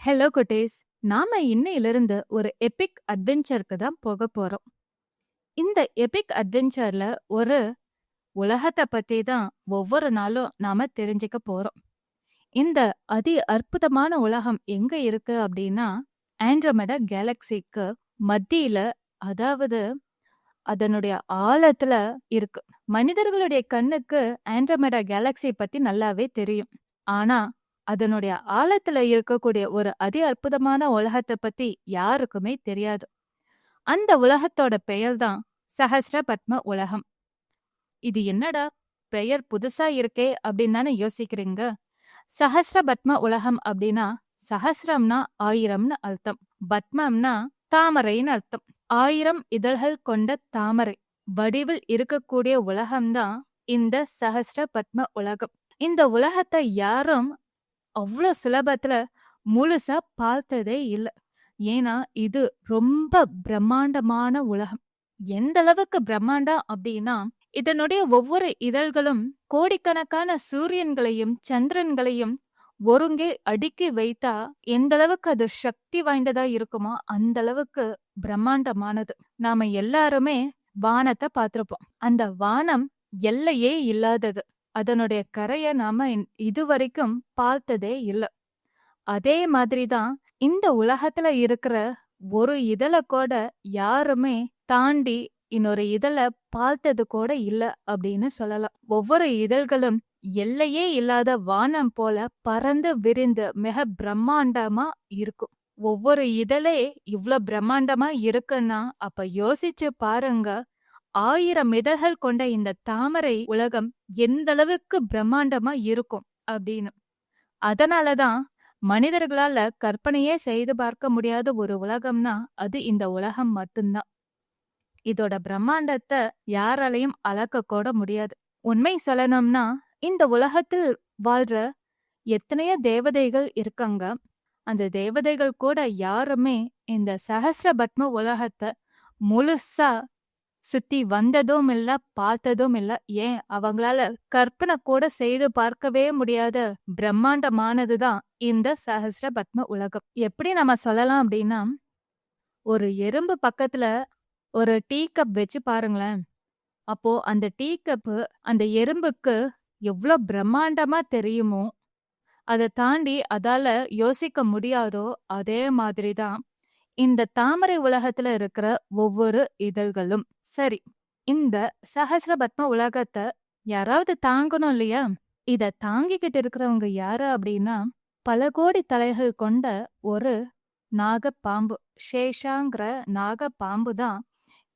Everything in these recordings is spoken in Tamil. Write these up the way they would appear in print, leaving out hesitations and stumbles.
ஹலோ குட்டீஸ். நாம இன்னையிலிருந்து ஒரு எபிக் அட்வென்ச்சருக்கு தான் போக போறோம். இந்த எபிக் அட்வென்ச்சர்ல ஒரு உலகத்தை பத்தி தான் ஒவ்வொரு நாளும் நாம தெரிஞ்சுக்க போறோம். இந்த அதி அற்புதமான உலகம் எங்க இருக்கு அப்படின்னா, ஆண்ட்ரோமெடா கேலக்சிக்கு மத்தியில, அதாவது அதனுடைய ஆழத்துல இருக்கு. மனிதர்களுடைய கண்ணுக்கு ஆண்ட்ரோமெடா கேலக்சி பத்தி நல்லாவே தெரியும். ஆனா அதனுடைய ஆழத்துல இருக்கக்கூடிய ஒரு அதி அற்புதமான உலகத்தை பத்தி யாருக்குமே தெரியாது. அந்த உலகத்தோட பெயர் தான் சஹஸ்ர பத்ம உலகம். இது என்னடா பெயர் புதுசா இருக்கே அப்படின்னு தானே யோசிக்கிறீங்க. சஹஸ்ர பத்ம உலகம் அப்படின்னா, சஹஸ்ரம்னா 1000ன்னு அர்த்தம், பத்மம்னா தாமரைன்னு அர்த்தம். 1000 இதழ்கள் கொண்ட தாமரை வடிவில் இருக்கக்கூடிய உலகம்தான் இந்த சஹஸ்ர பத்ம உலகம். இந்த உலகத்தை யாரும் அவ்வளோ சுலபத்துல முழுசா பார்த்ததே இல்ல. ஏன்னா இது ரொம்ப பிரம்மாண்டமான உலகம். எந்த அளவுக்கு பிரம்மாண்டம் அப்படின்னா, இதனுடைய ஒவ்வொரு இதழ்களும் கோடிக்கணக்கான சூரியன்களையும் சந்திரன்களையும் ஒருங்கே அடுக்கி வைத்தா எந்த அளவுக்கு அது சக்தி வாய்ந்ததா இருக்குமோ அந்த அளவுக்கு பிரம்மாண்டமானது. நாம எல்லாருமே வானத்தை பார்த்திருப்போம். அந்த வானம் எல்லையே இல்லாதது. அதனுடைய கரைய நாம இதுவரைக்கும் பார்த்ததே இல்ல. அதே மாதிரிதான் இந்த உலகத்துல இருக்கிற ஒரு இதழ கூட யாருமே தாண்டி இன்னொரு இதழ பார்த்தது கூட இல்ல அப்படின்னு சொல்லலாம். ஒவ்வொரு இதழ்களும் எல்லையே இல்லாத வானம் போல பறந்து விரிந்து மிக பிரம்மாண்டமா இருக்கும். ஒவ்வொரு இதழே இவ்ளோ பிரம்மாண்டமா இருக்குன்னா அப்ப யோசிச்சு பாருங்க, 1000 இதழ்கள் கொண்ட இந்த தாமரை உலகம் எந்த அளவுக்கு பிரம்மாண்டமா இருக்கும் அப்படின்னு. அதனாலதான் மனிதர்களால கற்பனையே செய்து பார்க்க முடியாத ஒரு உலகம்னா அது இந்த உலகம் மட்டும்தான். இதோட பிரம்மாண்டத்தை யாராலையும் அளக்க கூட முடியாது. உண்மை சொல்லணும்னா, இந்த உலகத்தில் வாழ்ற எத்தனையோ தேவதைகள் இருக்காங்க. அந்த தேவதைகள் கூட யாருமே இந்த சஹஸ்ர பத்ம உலகத்தை முழுசா சுத்தி வந்ததும் இல்ல, பார்த்ததும் இல்ல. ஏன் அவங்களால கற்பனை கூட செய்து பார்க்கவே முடியாத பிரம்மாண்டமானதுதான் இந்த சஹஸ்ர பத்ம உலகம். எப்படி நம்ம சொல்லலாம் அப்படின்னா, ஒரு எறும்பு பக்கத்துல ஒரு டீ கப் வச்சு பாருங்களேன். அப்போ அந்த டீ கப்பு அந்த எறும்புக்கு எவ்வளோ பிரம்மாண்டமா தெரியுமோ, அதை தாண்டி அதால யோசிக்க முடியாதோ, அதே மாதிரிதான் இந்த தாமரை உலகத்துல இருக்கிற ஒவ்வொரு இதழ்களும். சரி, இந்த சஹஸ்ர பத்ம உலகத்தை யாராவது தாங்கணும் இல்லையா? இத தாங்கிக்கிட்டு இருக்கிறவங்க யாரு அப்படின்னா, பல கோடி தலைகள் கொண்ட ஒரு நாகப்பாம்பு, சேஷாங்கிற நாகப்பாம்பு தான்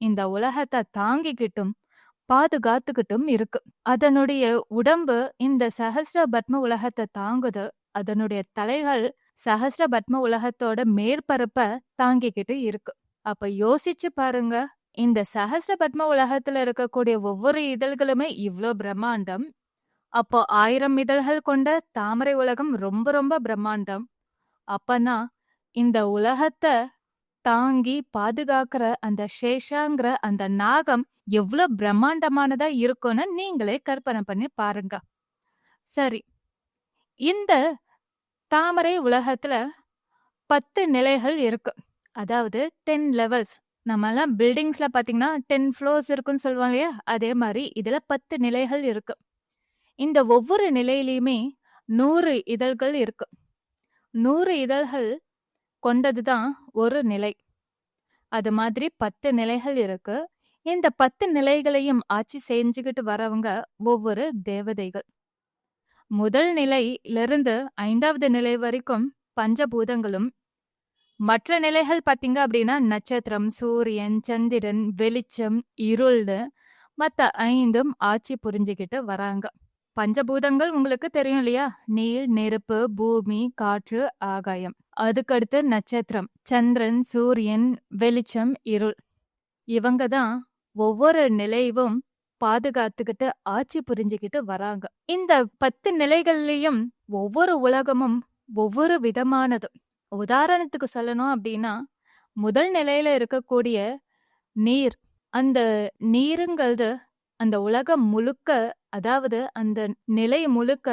இந்த உலகத்தை தாங்கிக்கிட்டும் பாதுகாத்துக்கிட்டும் இருக்கு. அதனுடைய உடம்பு இந்த சஹஸ்ர பத்ம உலகத்தை தாங்குது. அதனுடைய தலைகள் சஹஸ்ர பத்ம உலகத்தோட மேற்பரப்ப தாங்கிக்கிட்டு இருக்கு. அப்ப யோசிச்சு பாருங்க, இந்த சஹஸ்ர பத்ம உலகத்துல இருக்கக்கூடிய ஒவ்வொரு இதழ்களுமே இவ்ளோ பிரம்மாண்டம். அப்போ 1000 இதழ்கள் கொண்ட தாமரை உலகம் ரொம்ப ரொம்ப பிரம்மாண்டம். அப்பனா இந்த உலகத்தை தாங்கி பாதுகாக்கிற அந்த சேஷாங்கிற அந்த நாகம் எவ்வளவு பிரம்மாண்டமானதா இருக்கும்னு நீங்களே கற்பனை பண்ணி பாருங்க. சரி, இந்த தாமரை உலகத்துல 10 நிலைகள் இருக்கு. அதாவது 10 லெவல்ஸ். நம்ம எல்லாம் பில்டிங்ஸ்ல பாத்தீங்கன்னா 10 ஃப்ளோர்ஸ் இருக்குன்னு சொல்லுவாங்க இல்லையா? அதே மாதிரி இதுல 10 நிலைகள் இருக்கு. இந்த ஒவ்வொரு நிலையிலயுமே 100 இதழ்கள் இருக்கு. 100 இதழ்கள் கொண்டதுதான் ஒரு நிலை. அது மாதிரி 10 நிலைகள் இருக்கு. இந்த 10 நிலைகளையும் ஆட்சி செஞ்சுக்கிட்டு வரவங்க ஒவ்வொரு தேவதைகள். முதல் நிலையிலிருந்து 5வது நிலை வரைக்கும் பஞ்சபூதங்களும், மற்ற நிலைகள் பாத்தீங்க அப்படின்னா நட்சத்திரம், சூரியன், சந்திரன், வெளிச்சம், இருள்னு மத்த 5ம் ஆட்சி புரிஞ்சுக்கிட்டு வராங்க. பஞ்சபூதங்கள் உங்களுக்கு தெரியும் இல்லையா? நீர், நெருப்பு, பூமி, காற்று, ஆகாயம். அதுக்கடுத்து நட்சத்திரம், சந்திரன், சூரியன், வெளிச்சம், இருள். இவங்க தான் ஒவ்வொரு நிலையும் பாதுகாத்துக்கிட்டு ஆட்சி புரிஞ்சுக்கிட்டு வராங்க. இந்த 10 நிலைகள்லயும் ஒவ்வொரு உலகமும் ஒவ்வொரு விதமானது. உதாரணத்துக்கு சொல்லணும் அப்படின்னா, முதல் நிலையில இருக்கக்கூடிய நீர், அந்த நீருங்கிறது அந்த உலகம் முழுக்க, அதாவது அந்த நிலை முழுக்க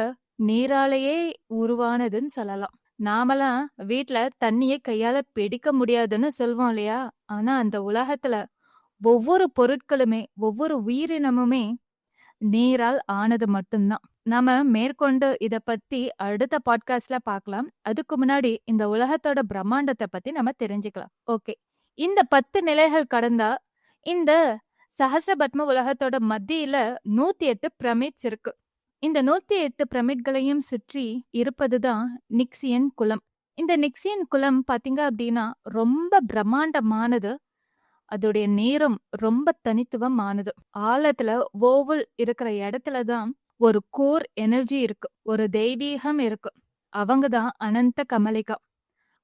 நீராலேயே உருவானதுன்னு சொல்லலாம். நாமெல்லாம் வீட்ல தண்ணிய கையால பிடிக்க முடியாதுன்னு சொல்வோம் இல்லையா? ஆனா அந்த உலகத்துல ஒவ்வொரு பொருட்களுமே, ஒவ்வொரு உயிரினமுமே நீரால் ஆனது மட்டும்தான். நாம மேற்கொண்டு இத பத்தி அடுத்த பாட்காஸ்ட்ல பார்க்கலாம். அதுக்கு முன்னாடி இந்த உலகத்தோட பிரம்மாண்டத்த பத்தி நம்ம தெரிஞ்சுக்கலாம். ஓகே. இந்த 10 நிலைகள் கடந்தா, இந்த சஹஸ்ரபத்ம உலகத்தோட மத்தியில 108 பிரமிட்ஸ் இருக்கு. இந்த 108 பிரமிட்களையும் சுற்றி இருப்பதுதான் நிக்சியன் குலம். இந்த நிக்சியன் குலம் பாத்தீங்க அப்படின்னா, ரொம்ப பிரம்மாண்டமானது. அதோடைய நேரம் ரொம்ப தனித்துவமானது. ஆழத்துல ஓவல் இருக்கிற இடத்துல தான் ஒரு கோர் எனர்ஜி இருக்கு. ஒரு தெய்வீகம் இருக்கு. அவங்க தான் அனந்த கமலிகா.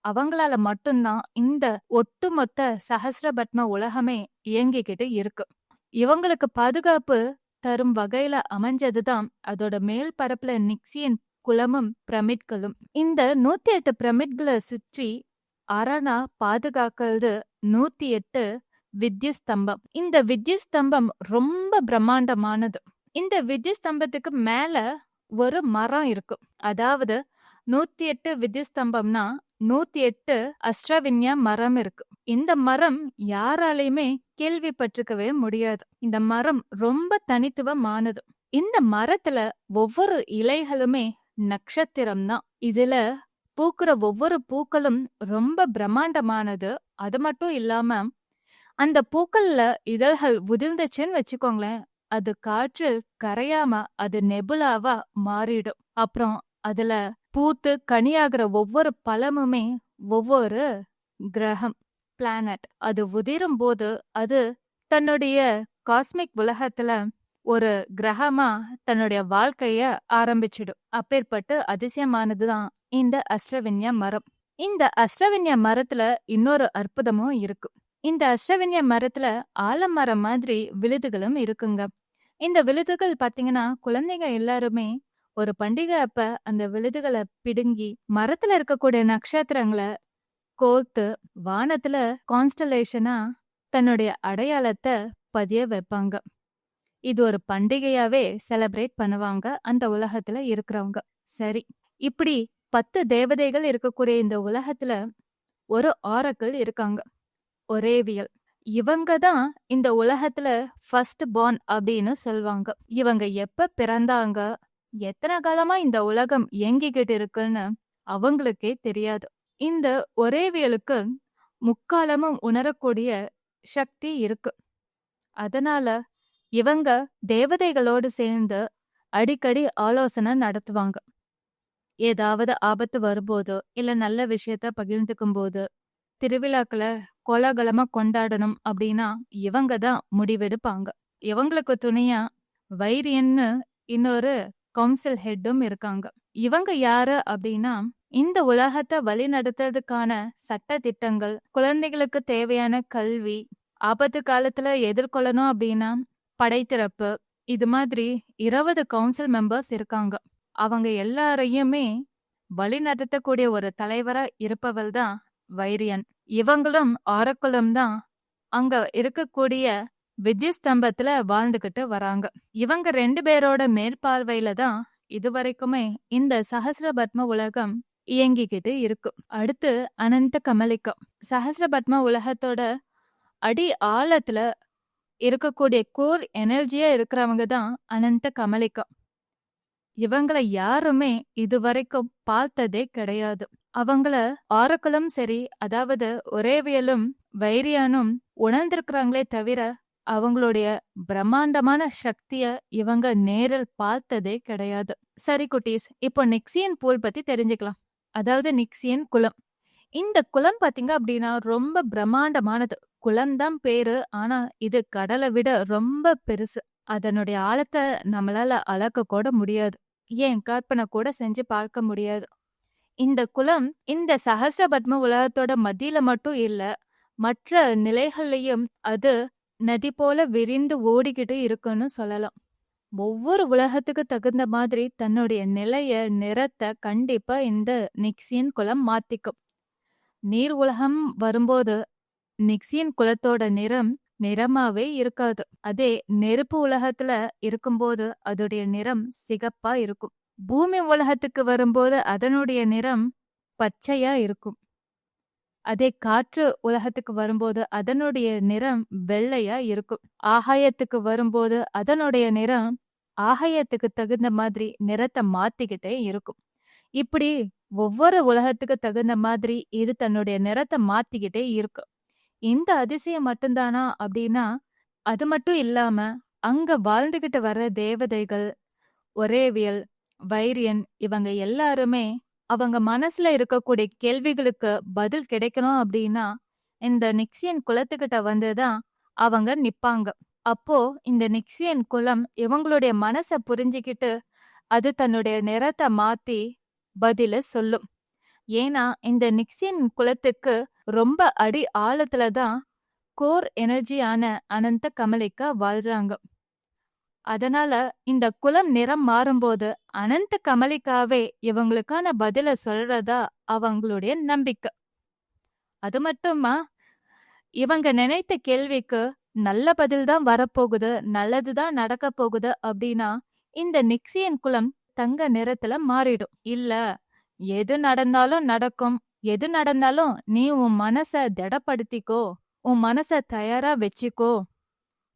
அவங்களால மட்டும்தான் இந்த ஒட்டுமொத்த சஹஸ்ரபத்ம உலகமே இயங்கிக்கிட்டு இருக்கு. இவங்களுக்கு பாதுகாப்பு தரும் வகையில அமைஞ்சதுதான் அதோட மேல் பரப்புல நிக்சியன் குலமும் பிரமிட்களும். இந்த 108 பிரமிட்களை சுற்றி அரணா பாதுகாக்கிறது 108 வித்யுத் ஸ்தம்பம். இந்த வித்யுத் ஸ்தம்பம் ரொம்ப பிரம்மாண்டமானது. இந்த வித்யுத் ஸ்தம்பத்துக்கு மேல ஒரு மரம் இருக்கு. அதாவது 108 வித்யுத் ஸ்தம்பம்னா 108 அஷ்டவின்யா மரம் இருக்கு. இந்த மரம் யாராலையுமே கேள்விப்பட்டிருக்கவே முடியாது. இந்த மரம் ரொம்ப தனித்துவமானது. இந்த மரத்துல ஒவ்வொரு இலைகளுமே நட்சத்திரம் தான். இதுல பூக்குற ஒவ்வொரு பூக்களும் ரொம்ப பிரம்மாண்டமானது. அது மட்டும் இல்லாம அந்த பூக்கள்ல இதழ்கள் உதிர்ந்துச்சுன்னு வச்சுக்கோங்களேன், அது காற்றில் கரையாம அது நெபுலாவா மாறிடும். அப்புறம் அதுல பூத்து கனியாகிற ஒவ்வொரு பழமுமே ஒவ்வொரு கிரகம், பிளானட். அது உதிரும் போது அது தன்னுடைய காஸ்மிக் உலகத்துல ஒரு கிரகமா தன்னுடைய வாழ்க்கைய ஆரம்பிச்சிடும். அப்பேற்பட்டு அதிசயமானதுதான் இந்த அஷ்டவின்யா மரம். இந்த அஷ்டவின்யா மரத்துல இன்னொரு அற்புதமும் இருக்கு. இந்த அஷ்டவின்யா மரத்துல ஆலமரம் மாதிரி விழுதுகளும் இருக்குங்க. இந்த விழுதுகள் பாத்தீங்கன்னா குழந்தைங்க எல்லாருமே ஒரு பண்டிகை அப்ப அந்த விழுதுகளை பிடுங்கி மரத்துல இருக்கக்கூடிய நட்சத்திரங்களை கோர்த்து வானத்துல கான்ஸ்டலேஷனா தன்னுடைய அடையாளத்தை பதிய வைப்பாங்க. இது ஒரு பண்டிகையாவே செலிப்ரேட் பண்ணுவாங்க அந்த உலகத்துல இருக்கிறவங்க. சரி, இப்படி 10 தேவதைகள் இருக்கக்கூடிய இந்த உலகத்துல ஒரு ஆரக்கிள் இருக்காங்க, ஒரேவியல். இவங்க தான் இந்த உலகத்துல ஃபர்ஸ்ட் பார்ன் அப்படின்னு சொல்லுவாங்க. இவங்க எப்ப பிறந்தாங்க, எத்தனை காலமா இந்த உலகம் இயங்கிக்கிட்டு இருக்குன்னு அவங்களுக்கே தெரியாது. இந்த ஒரேவியலுக்கு முக்காலமும் உணரக்கூடிய சக்தி இருக்கு. அதனால இவங்க தேவதைகளோடு சேர்ந்து அடிக்கடி ஆலோசனை நடத்துவாங்க. ஏதாவது ஆபத்து வரும்போதோ இல்ல நல்ல விஷயத்த பகிர்ந்துக்கும் போது, திருவிழாக்களை கோலாகலமா கொண்டாடணும் அப்படின்னா இவங்க தான் முடிவெடுப்பாங்க. இவங்களுக்கு துணையா வைரியன்னு இன்னொரு கவுன்சில் ஹெட்டும் இருக்காங்க. இவங்க யாரு அப்படின்னா, இந்த உலகத்தை வழி நடத்துறதுக்கான சட்ட திட்டங்கள், குழந்தைகளுக்கு தேவையான கல்வி, ஆபத்து காலத்துல எதிர்கொள்ளணும் அப்படின்னா படைத்திறப்பு, இது மாதிரி 20 கவுன்சில் மெம்பர்ஸ் இருக்காங்க. அவங்க எல்லாரையுமே வழி நடத்தக்கூடிய ஒரு தலைவரா இருப்பவள் தான் வைரியன். இவங்களும் ஆரக்குளம் தான் அங்க இருக்கக்கூடிய வித்யுத் ஸ்தம்பத்துல வாழ்ந்துகிட்டு வராங்க. இவங்க 2 பேரோட மேற்பார்வையில தான் இதுவரைக்குமே இந்த சஹஸ்ரபத்ம உலகம் இயங்கிக்கிட்டு இருக்கு. அடுத்து அனந்த கமலிகா. சஹஸ்ரபத்ம உலகத்தோட அடி ஆழத்துல இருக்கக்கூடிய கோர் எனர்ஜியா இருக்கிறவங்க தான் அனந்த கமலிகா. இவங்கள யாருமே இதுவரைக்கும் பார்த்ததே கிடையாது. அவங்கள ஆரக்குளும் சரி, அதாவது ஒரேவியலும் வைரியானும் உணர்ந்திருக்கிறாங்களே தவிர அவங்களுடைய பிரம்மாண்டமான சக்திய இவங்க நேரில் பார்த்ததே கிடையாது. சரி குட்டீஸ், இப்போ நிக்சியன் பூல் பத்தி தெரிஞ்சுக்கலாம். அதாவது நிக்சியன் குலம். இந்த குலம் பாத்தீங்க அப்படின்னா ரொம்ப பிரம்மாண்டமானது. குளம்தான் பேரு, ஆனா இது கடலை விட ரொம்ப பெருசு. அதனுடைய ஆழத்தை நம்மளால அளக்க கூட முடியாது. ஏன் கற்பனை கூட செஞ்சு பார்க்க முடியாது. இந்த குலம் இந்த சஹஸ்ரபத்ம உலகத்தோட மத்தியில மட்டும் இல்ல, மற்ற நிலைகள்லயும் அது நதி போல விரிந்து ஓடிக்கிட்டு இருக்குன்னு சொல்லலாம். ஒவ்வொரு உலகத்துக்கு தகுந்த மாதிரி தன்னுடைய நிலைய, நிறத்தை கண்டிப்பா இந்த நிக்சியன் குலம் மாத்திக்கும். நீர் உலகம் வரும்போது நிக்சியன் குலத்தோட நிறம் நிறமாவே இருக்காது. அதே நெருப்பு உலகத்துல இருக்கும்போது அதோடைய நிறம் சிகப்பா இருக்கும். பூமி உலகத்துக்கு வரும்போது அதனுடைய நிறம் பச்சையா இருக்கும். அதே காற்று உலகத்துக்கு வரும்போது அதனுடைய நிறம் வெள்ளையா இருக்கும். ஆகாயத்துக்கு வரும்போது அதனுடைய நிறம் ஆகாயத்துக்கு தகுந்த மாதிரி நிறத்தை மாத்திக்கிட்டே இருக்கும். இப்படி ஒவ்வொரு உலகத்துக்கு தகுந்த மாதிரி இது தன்னுடைய நிறத்தை மாத்திக்கிட்டே இருக்கும். இந்த அதிசயம் மட்டும்தானா அப்படின்னா, அது மட்டும் இல்லாம அங்க வாழ்ந்துகிட்டு வர்ற தேவதைகள், ஒரேவியல், வைரியன் இவங்க எல்லாருமே அவங்க மனசுல இருக்கக்கூடிய கேள்விகளுக்கு பதில் கிடைக்கணும் அப்படின்னா இந்த நிக்சியன் குலத்துக்கிட்ட வந்துதான் அவங்க நிப்பாங்க. அப்போ இந்த நிக்சியன் குலம் இவங்களுடைய மனசை புரிஞ்சுக்கிட்டு அது தன்னுடைய நிறத்தை மாத்தி பதில சொல்லும். ஏன்னா இந்த நிக்சியன் குலத்துக்கு ரொம்ப அடி ஆழத்துல தான் கோர் எனர்ஜியான அனந்த கமலிக்கா வாழ்றாங்க. அதனால இந்த குலம் நிறம் மாறும்போது அனந்த கமலிக்காவே இவங்களுக்கான பதில சொல்றதா அவங்களுடைய நம்பிக்கை. அது மட்டுமா, இவங்க நினைத்த கேள்விக்கு நல்ல பதில் தான் வரப்போகுது, நல்லதுதான் நடக்க போகுது அப்படின்னா இந்த நிக்சியன் குலம் தங்க நிறத்துல மாறிடும். இல்ல எது நடந்தாலும் நடக்கும், எது நடந்தாலும் நீ உன் மனச திடப்படுத்திக்கோ, உன் மனச தயாரா வச்சுக்கோ,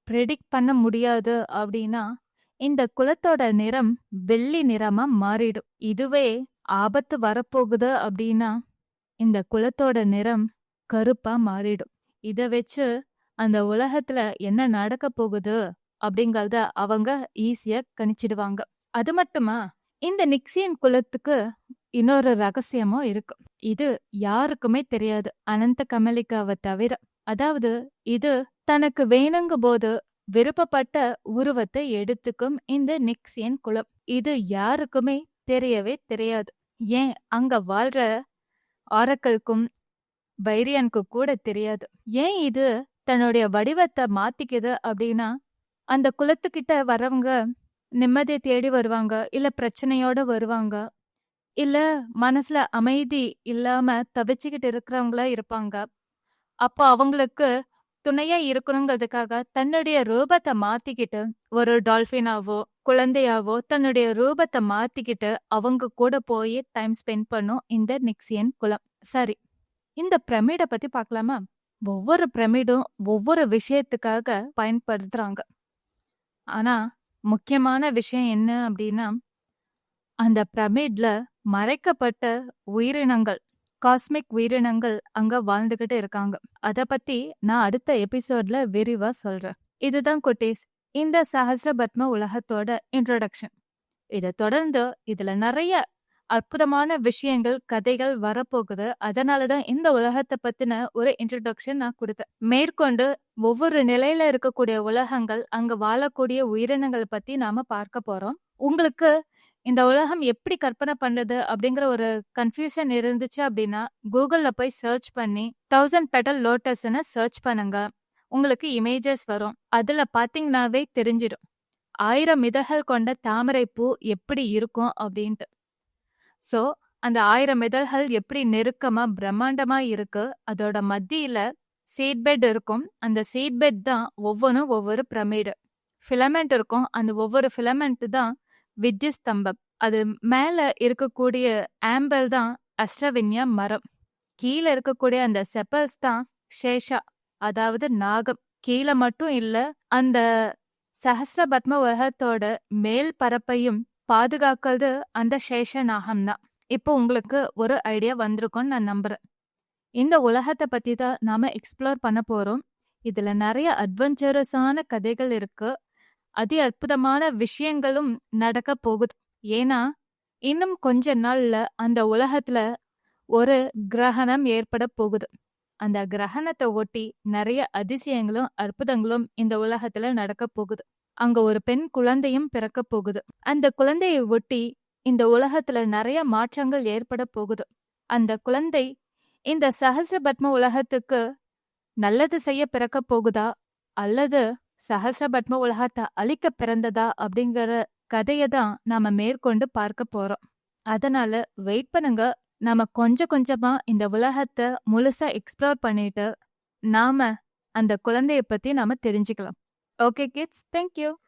ப்ரெடிக்ட் பண்ண முடியாது அப்படின்னா இந்த குலத்தோட நிறம் வெள்ளி நிறமா மாறிடும். இதுவே ஆபத்து வரப்போகுது அப்படின்னா இந்த குலத்தோட நிறம் கருப்பா மாறிடும். இத வச்சு அந்த உலகத்துல என்ன நடக்க போகுது அப்படிங்கறத அவங்க ஈஸியா கணிச்சிடுவாங்க. அது மட்டுமா, இந்த நிக்சியன் குலத்துக்கு இன்னொரு ரகசியமும் இருக்கு. இது யாருக்குமே தெரியாது, அனந்த கமலிக்காவை தவிர. அதாவது இது தனக்கு வேணுங்க போது விருப்பப்பட்ட உருவத்தை எடுத்துக்கும் இந்த நிக்சியன் குலம். இது யாருக்குமே தெரியவே தெரியாது. ஏன் அங்க வாழ்ற ஆரக்கலுக்கும் வைரியனுக்கு கூட தெரியாது. ஏன் இது தன்னுடைய வடிவத்தை மாத்திக்குது அப்படின்னா, அந்த குலத்துக்கிட்ட வரவங்க நிம்மதியை தேடி வருவாங்க, இல்ல பிரச்சனையோட வருவாங்க, இல்ல மனசுல அமைதி இல்லாம தவிச்சுக்கிட்டு இருக்கிறவங்களா இருப்பாங்க. அப்போ அவங்களுக்கு துணையா இருக்கணுங்கிறதுக்காக தன்னுடைய ரூபத்தை மாத்திக்கிட்டு ஒரு டால்பினாவோ குழந்தையாவோ தன்னுடைய ரூபத்தை மாத்திக்கிட்டு அவங்க கூட போய் டைம் ஸ்பெண்ட் பண்ணும் இந்த நிக்சியன் குலம். சரி, இந்த பிரமிடை பத்தி பார்க்கலாமா? ஒவ்வொரு பிரமிடும் ஒவ்வொரு விஷயத்துக்காக பயன்படுத்துறாங்க. ஆனா முக்கியமான விஷயம் என்ன அப்படின்னா, அந்த பிரமிட்ல மறைக்கப்பட்ட உயிரினங்கள், காஸ்மிக் உயிரினங்கள் அங்க வாழ்ந்துகிட்டு இருக்காங்க. அத பத்தி நான் அடுத்த எபிசோட்ல விரிவா சொல்றேன். இதுதான் குட்டீஸ் இந்த சஹஸ்ரபத்ம உலகத்தோட இன்ட்ரோடக்ஷன். இதை தொடர்ந்து இதுல நிறைய அற்புதமான விஷயங்கள், கதைகள் வரப்போகுது. அதனாலதான் இந்த உலகத்தை பத்தின ஒரு இன்ட்ரோடக்ஷன் நான் கொடுத்தேன். மேற்கொண்டு ஒவ்வொரு நிலையில இருக்கக்கூடிய உலகங்கள், அங்க வாழக்கூடிய உயிரினங்கள் பத்தி நாம பார்க்க போறோம். உங்களுக்கு இந்த உலகம் எப்படி கற்பனை பண்றது அப்படிங்கிற ஒரு கன்ஃபியூஷன் இருந்துச்சு அப்படின்னா கூகுள்ல போய் சர்ச் பண்ணி 1000 பெட்டல் லோட்டஸ்ன்னு சர்ச் பண்ணுங்க. உங்களுக்கு இமேஜஸ் வரும். அதுல பாத்தீங்கன்னாவே தெரிஞ்சிடும் 1000 இதழ்கள் கொண்ட தாமரை பூ எப்படி இருக்கும் அப்படின்ட்டு. சோ அந்த 1000 இதழ்கள் எப்படி நெருக்கமா பிரம்மாண்டமா இருக்கு. அதோட மத்தியில சீட் பெட் இருக்கும். அந்த சீட் பெட் தான் ஒவ்வொன்றும் ஒவ்வொரு பிரமிடு. ஃபிலமெண்ட் இருக்கும். அந்த ஒவ்வொரு ஃபிலமெண்ட் தான் வித்யுத் ஸ்தம்பம். அது மேல இருக்கக்கூடிய ஆம்பல் தான் அஷ்டவின்யா மரம். கீழே இருக்கக்கூடிய அந்த செப்பல்ஸ் தான் சேஷா, அதாவது நாகம். கீழே மட்டும் இல்ல, அந்த சஹஸ்ரபத்ம உலகத்தோட மேல் பரப்பையும் பாதுகாக்கிறது அந்த சேஷ நாகம் தான். இப்போ உங்களுக்கு ஒரு ஐடியா வந்திருக்கும்னு நான் நம்புறேன். இந்த உலகத்தை பத்தி தான் நாம எக்ஸ்ப்ளோர் பண்ண போறோம். இதுல நிறைய அட்வென்ச்சரஸான கதைகள் இருக்கு. அதி அற்புதமான விஷயங்களும் நடக்க போகுது. ஏன்னா இன்னும் கொஞ்ச நாள்ல அந்த உலகத்துல ஒரு கிரகணம் ஏற்பட போகுது. அந்த கிரகணத்தை ஒட்டி நிறைய அதிசயங்களும் அற்புதங்களும் இந்த உலகத்துல நடக்க போகுது. அங்க ஒரு பெண் குழந்தையும் பிறக்க போகுது. அந்த குழந்தையை ஒட்டி இந்த உலகத்துல நிறைய மாற்றங்கள் ஏற்பட போகுது. அந்த குழந்தை இந்த சஹஸ்ரபத்ம உலகத்துக்கு நல்லது செய்ய பிறக்க போகுதா, அல்லது சஹஸ்ரபத்ம உலகத்தை அழிக்க பிறந்ததா அப்படிங்கிற கதையை தான் நாம மேற்கொண்டு பார்க்க போறோம். அதனால வெயிட் பண்ணுங்க. நாம கொஞ்சம் கொஞ்சமா இந்த உலகத்தை முழுசா எக்ஸ்ப்ளோர் பண்ணிட்டு நாம அந்த குழந்தைய பத்தி நாம தெரிஞ்சுக்கலாம். Okay kids, thank you.